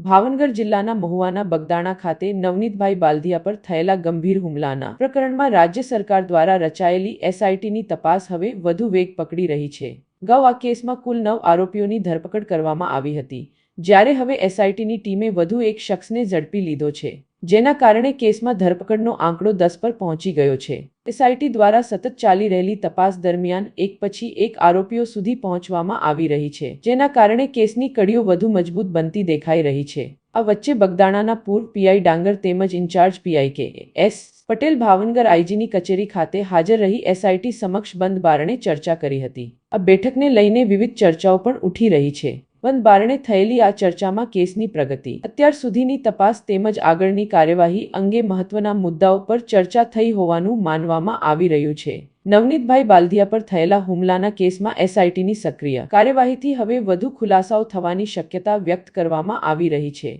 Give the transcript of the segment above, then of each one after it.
ભાવનગર જિલ્લાના મહુવાના બગદાણા ખાતે નવનીતભાઈ બાલદિયા પર થયેલા ગંભીર હુમલાના પ્રકરણમાં રાજ્ય સરકાર દ્વારા રચાયેલી એસઆઈટીની તપાસ હવે વધુ વેગ પકડી રહી છે। અગાઉ આ કેસમાં કુલ 9 આરોપીઓની ધરપકડ કરવામાં આવી હતી, જ્યારે હવે એસઆઈટીની ટીમે વધુ એક શખ્સને ઝડપી લીધો છે, જેના કારણે કેસમાં ધરપકડનો આંકડો 10 પર પહોંચી ગયો છે। એસઆઈટી દ્વારા સતત ચાલી રહેલી તપાસ દરમિયાન એક પછી એક આરોપીઓ સુધી પહોંચવામાં આવી રહી છે, જેના કારણે કેસની કડીઓ વધુ મજબૂત બનતી દેખાઈ રહી છે। આ વચ્ચે બગદાણાના પૂર્વ પીઆઈ ડાંગર તેમજ ઇન્ચાર્જ પીઆઈ કે.એસ. પટેલ ભાવનગર આઈજીની કચેરી ખાતે હાજર રહી એસઆઈટી સમક્ષ બંધ બારણે ચર્ચા કરી હતી। આ બેઠકને લઈને વિવિધ ચર્ચાઓ પણ ઉઠી રહી છે। બંધ બારણે થયેલી આ ચર્ચામાં કેસની પ્રગતિ, અત્યાર સુધીની તપાસ તેમજ આગળની કાર્યવાહી અંગે મહત્વના મુદ્દાઓ પર ચર્ચા થઈ હોવાનું માનવામાં આવી રહ્યું છે। નવનીતભાઈ બાલદિયા પર થયેલા હુમલાના કેસમાં એસઆઈટીની સક્રિય કાર્યવાહીથી હવે વધુ ખુલાસાઓ થવાની શક્યતા વ્યક્ત કરવામાં આવી રહી છે।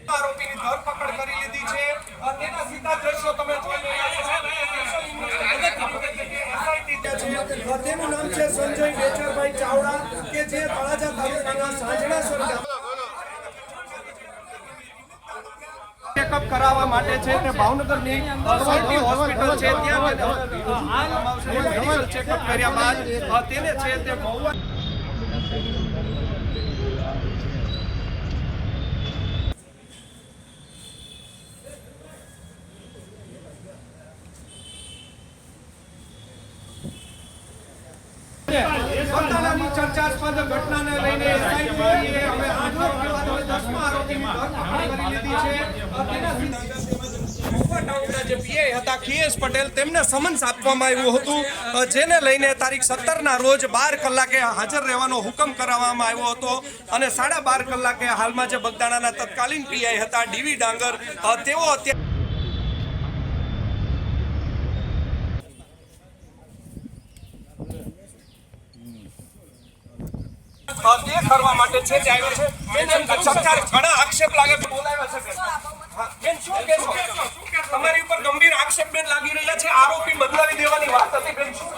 આરોપીની ધરપકડ કરી લીધી છે। તેના સીધા દ્રશ્યો તમે જોઈ રહ્યા છો। તેનું નામ છે સંજય વેચરભાઈ ચાવડા કે જે તળાજા તાલુકાના સાંજણાસર ચેકઅપ કરાવવા માટે છે તે ભાવનગરની સૌથી હોસ્પિટલ છે ત્યાં ચેકઅપ કર્યા બાદ તેને છે તે બગદાણાની ચર્ચાસ્પદ ઘટનાને લઈને એસઆઈટીએ હવે 8મો અને 10મો આરોપીની ધરપકડ કરી લીધી છે। ટાઉનના જે પીઆઈ હતા કે.એસ. પટેલ તેમને સમન્સ આપવામાં આવ્યું હતું, જેને લઈને તારીખ 17ના રોજ 12 કલાકે હાજર રહેવાનો હુકમ કરાવવામાં આવ્યો હતો અને 12:30 કલાકે હાલમાં જે બગદાણાના તત્કાલીન પીઆઈ હતા ડીવી ડાંગર તેઓ અત્યારે તે કરવા માટે છે તે આવ્યો છે। સરકાર ઘણા આક્ષેપ લાગે બોલાવ્યા છે। બેન શું કહેશો? તમારી ઉપર ગંભીર આક્ષેપ બેન લાગી રહ્યા છે, આરોપી બદલાવી દેવાની વાત હતી બેન, શું